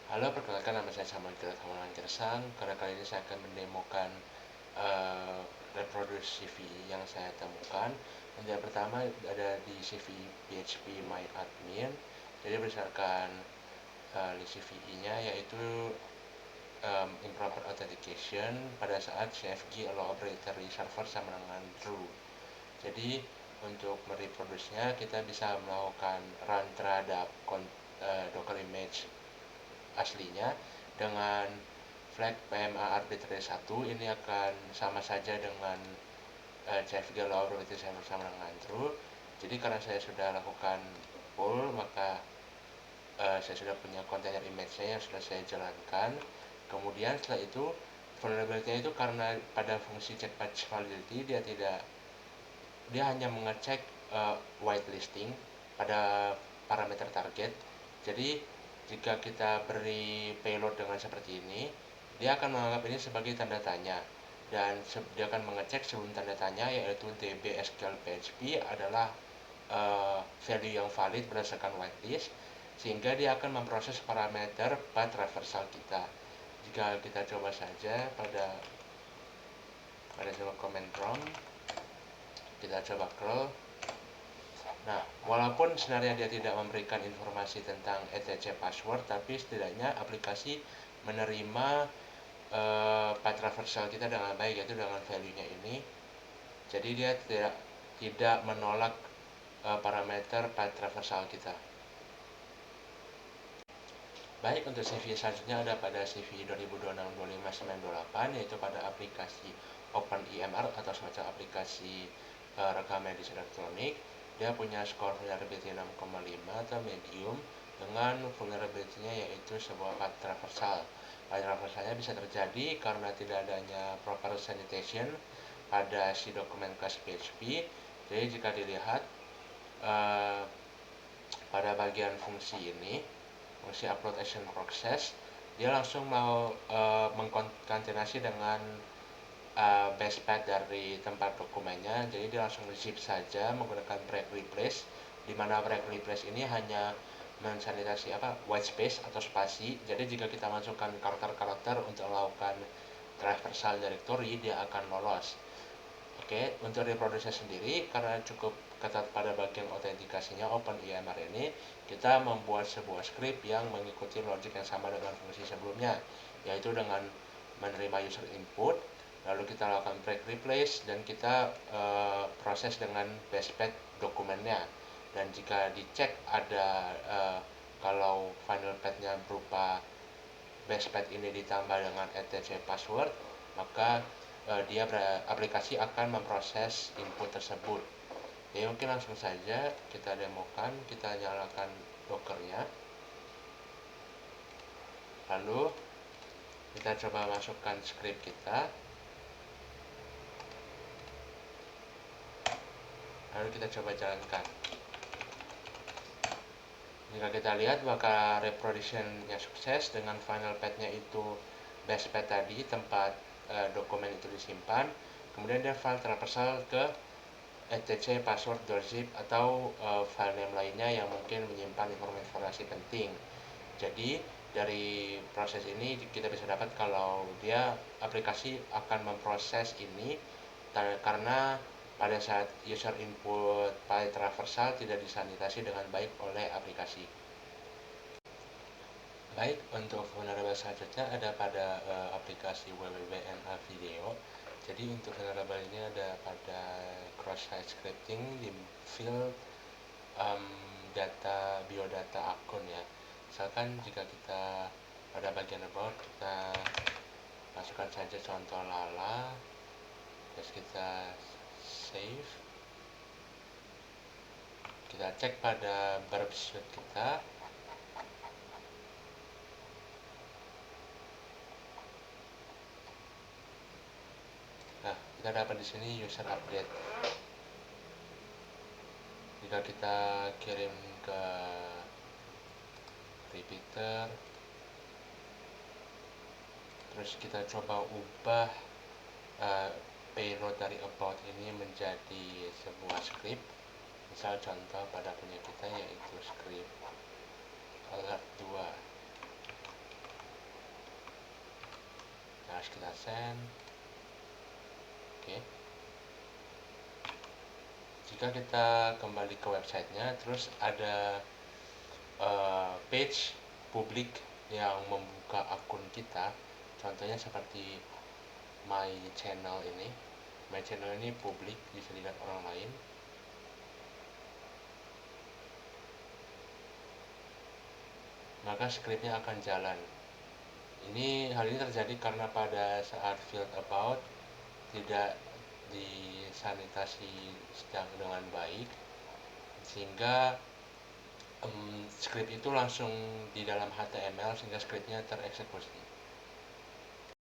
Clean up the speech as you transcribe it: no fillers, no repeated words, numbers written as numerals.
Halo, perkenalkan nama saya Samuel Hamalan Gersang. Karena kali ini saya akan mendemokan uh, reproduce CV yang saya temukan. Yang pertama ada di CV PHP My Admin. Jadi berdasarkan CV-nya yaitu improper authentication pada saat CFG allow operator di server sama dengan true. Jadi untuk mereproduce-nya kita bisa melakukan run terhadap Docker image aslinya dengan flag PMA arbitrary 1 ini akan sama saja dengan CFG lower itu sama dengan true. Jadi karena saya sudah lakukan pull, maka saya sudah punya kontainer image-nya yang sudah saya jalankan. Kemudian setelah itu vulnerability itu karena pada fungsi check patch validity dia hanya mengecek whitelisting pada parameter target. Jadi jika kita beri payload dengan seperti ini, dia akan menganggap ini sebagai tanda tanya dan dia akan mengecek sebelum tanda tanya yaitu db sql php adalah value yang valid berdasarkan whitelist, sehingga dia akan memproses parameter path traversal kita. Jika kita coba saja pada sebuah command prompt, kita coba curl. Nah, walaupun sebenarnya dia tidak memberikan informasi tentang etc password, tapi setidaknya aplikasi menerima path traversal kita dengan baik, yaitu dengan value-nya ini. Jadi dia tidak menolak parameter path traversal kita. Baik, untuk CV selanjutnya ada pada CV 2026-25-928, yaitu pada aplikasi OpenEMR atau semacam aplikasi rekam medis elektronik. Dia punya skor vulnerability 6,5 atau medium dengan vulnerability-nya yaitu sebuah path traversal. Path traversalnya bisa terjadi karena tidak adanya proper sanitation pada si dokumen class PHP. Jadi jika dilihat pada bagian fungsi ini, fungsi upload action process, dia langsung mau mengkonkatenasi dengan base path dari tempat dokumennya. Jadi dia langsung zip saja menggunakan break replace, di mana break replace ini hanya mensanitasi white space atau spasi. Jadi jika kita masukkan karakter-karakter untuk melakukan traversal directory, dia akan lolos. Oke, untuk reproduksi sendiri karena cukup ketat pada bagian autentikasinya OpenEMR ini, kita membuat sebuah script yang mengikuti logic yang sama dengan fungsi sebelumnya, yaitu dengan menerima user input, lalu kita lakukan break replace dan kita proses dengan base path dokumennya. Dan jika dicek ada kalau final path-nya berupa base path ini ditambah dengan etc password, maka aplikasi akan memproses input tersebut. Ya, mungkin langsung saja kita demokan. Kita nyalakan Dockernya, lalu kita coba masukkan script kita, lalu kita coba jalankan. Jika kita lihat maka reproduction-nya sukses dengan final path-nya itu base path tadi, tempat dokumen itu disimpan. Kemudian dia file traversal ke etc password.zip atau file name lainnya yang mungkin menyimpan informasi penting. Jadi dari proses ini kita bisa dapat kalau dia aplikasi akan memproses ini karena pada saat user input file traversal tidak disanitasi dengan baik oleh aplikasi. Baik, untuk vulnerable selanjutnya ada pada aplikasi www.na video. Jadi untuk vulnerable ini ada pada cross-site scripting di field biodata akun ya. Misalkan jika kita pada bagian about, kita masukkan saja contoh lala, terus kita save, kita cek pada burp suite kita. Nah, kita dapat di sini user update. Jika kita kirim ke repeater, terus kita coba ubah payload dari about ini menjadi sebuah script. Misal contoh pada punya kita yaitu script alert 2. kita send. Oke. Jika kita kembali ke websitenya, terus ada page publik yang membuka akun kita, contohnya seperti my channel ini. My channel ini publik, bisa dilihat orang lain. Maka scriptnya akan jalan. Hal ini terjadi karena pada saat field about tidak disanitasi dengan baik, sehingga script itu langsung di dalam HTML, sehingga scriptnya tereksekusi.